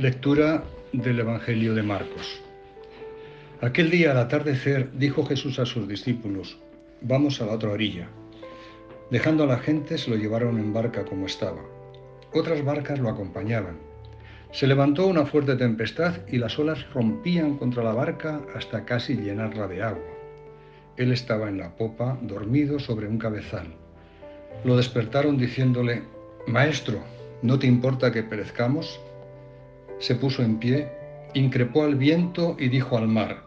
Lectura del Evangelio de Marcos. Aquel día al atardecer dijo Jesús a sus discípulos: «Vamos a la otra orilla». Dejando a la gente, se lo llevaron en barca como estaba. Otras barcas lo acompañaban. Se levantó una fuerte tempestad y las olas rompían contra la barca hasta casi llenarla de agua. Él estaba en la popa, dormido sobre un cabezal. Lo despertaron diciéndole: «Maestro, ¿no te importa que perezcamos?». Se puso en pie, increpó al viento y dijo al mar: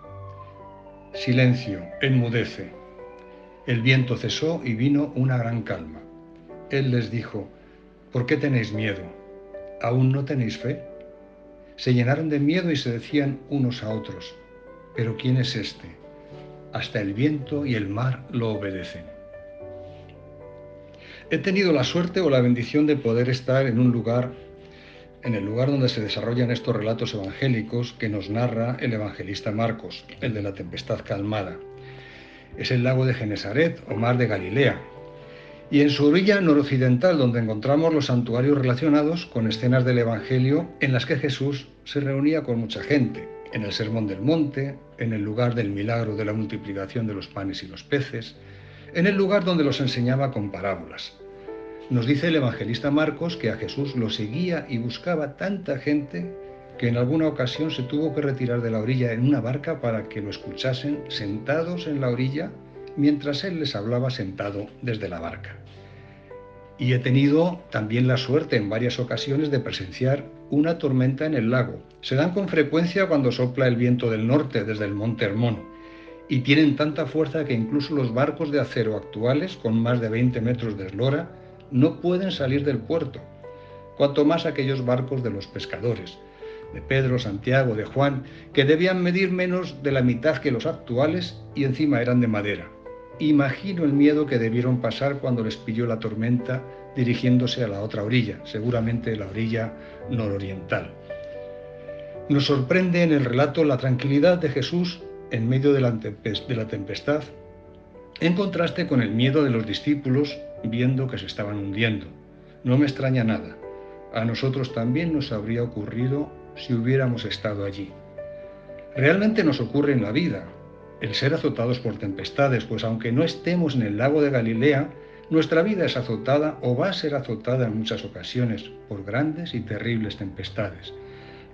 «Silencio, enmudece». El viento cesó y vino una gran calma. Él les dijo: «¿Por qué tenéis miedo? ¿Aún no tenéis fe?». Se llenaron de miedo y se decían unos a otros: «¿Pero quién es este? Hasta el viento y el mar lo obedecen». He tenido la suerte o la bendición de poder estar en el lugar donde se desarrollan estos relatos evangélicos que nos narra el evangelista Marcos, el de la tempestad calmada. Es el lago de Genesaret o mar de Galilea, y en su orilla noroccidental, donde encontramos los santuarios relacionados con escenas del Evangelio en las que Jesús se reunía con mucha gente, en el Sermón del Monte, en el lugar del milagro de la multiplicación de los panes y los peces, en el lugar donde los enseñaba con parábolas. Nos dice el evangelista Marcos que a Jesús lo seguía y buscaba tanta gente que en alguna ocasión se tuvo que retirar de la orilla en una barca para que lo escuchasen sentados en la orilla mientras él les hablaba sentado desde la barca. Y he tenido también la suerte en varias ocasiones de presenciar una tormenta en el lago. Se dan con frecuencia cuando sopla el viento del norte desde el monte Hermón, y tienen tanta fuerza que incluso los barcos de acero actuales, con más de 20 metros de eslora, no pueden salir del puerto, cuanto más aquellos barcos de los pescadores, de Pedro, Santiago, de Juan, que debían medir menos de la mitad que los actuales y encima eran de madera. Imagino el miedo que debieron pasar cuando les pilló la tormenta dirigiéndose a la otra orilla, seguramente la orilla nororiental. Nos sorprende en el relato la tranquilidad de Jesús en medio de la tempestad, en contraste con el miedo de los discípulos viendo que se estaban hundiendo. No me extraña nada. A nosotros también nos habría ocurrido si hubiéramos estado allí. Realmente nos ocurre en la vida el ser azotados por tempestades, pues aunque no estemos en el lago de Galilea, nuestra vida es azotada o va a ser azotada en muchas ocasiones por grandes y terribles tempestades.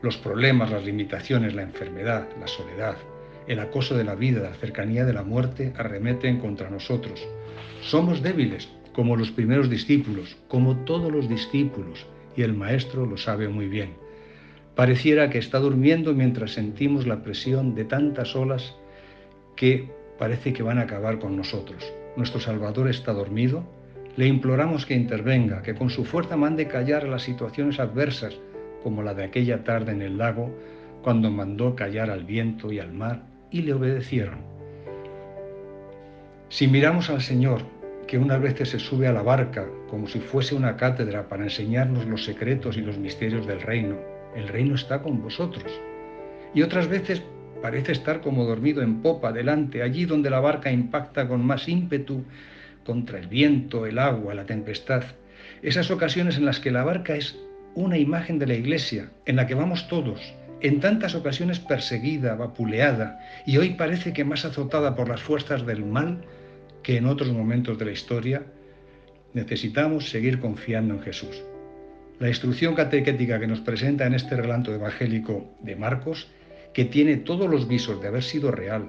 Los problemas, las limitaciones, la enfermedad, la soledad, el acoso de la vida, la cercanía de la muerte arremeten contra nosotros. Somos débiles, como los primeros discípulos, como todos los discípulos, y el Maestro lo sabe muy bien. Pareciera que está durmiendo mientras sentimos la presión de tantas olas que parece que van a acabar con nosotros. Nuestro Salvador está dormido. Le imploramos que intervenga, que con su fuerza mande callar a las situaciones adversas, como la de aquella tarde en el lago, cuando mandó callar al viento y al mar, y le obedecieron. Si miramos al Señor, que unas veces se sube a la barca como si fuese una cátedra para enseñarnos los secretos y los misterios del reino, el reino está con vosotros. Y otras veces parece estar como dormido en popa delante, allí donde la barca impacta con más ímpetu contra el viento, el agua, la tempestad. Esas ocasiones en las que la barca es una imagen de la Iglesia, en la que vamos todos, en tantas ocasiones perseguida, vapuleada, y hoy parece que más azotada por las fuerzas del mal que en otros momentos de la historia. Necesitamos seguir confiando en Jesús. La instrucción catequética que nos presenta en este relato evangélico de Marcos, que tiene todos los visos de haber sido real,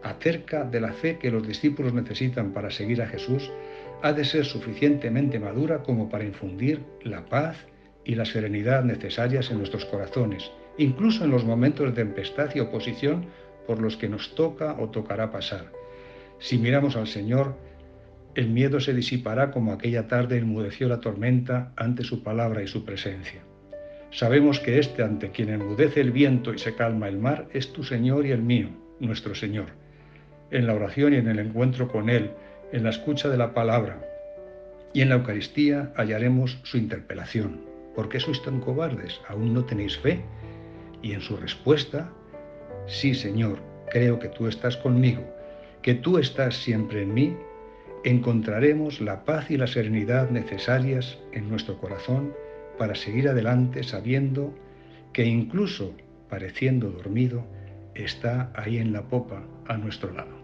acerca de la fe que los discípulos necesitan para seguir a Jesús, ha de ser suficientemente madura como para infundir la paz y la serenidad necesarias en nuestros corazones, incluso en los momentos de tempestad y oposición por los que nos toca o tocará pasar. Si miramos al Señor, el miedo se disipará como aquella tarde enmudeció la tormenta ante su palabra y su presencia. Sabemos que este ante quien enmudece el viento y se calma el mar es tu Señor y el mío, nuestro Señor. En la oración y en el encuentro con Él, en la escucha de la palabra y en la Eucaristía hallaremos su interpelación. ¿Por qué sois tan cobardes? ¿Aún no tenéis fe? Y en su respuesta: sí, Señor, creo que tú estás conmigo, que tú estás siempre en mí, encontraremos la paz y la serenidad necesarias en nuestro corazón para seguir adelante sabiendo que incluso pareciendo dormido, está ahí en la popa a nuestro lado.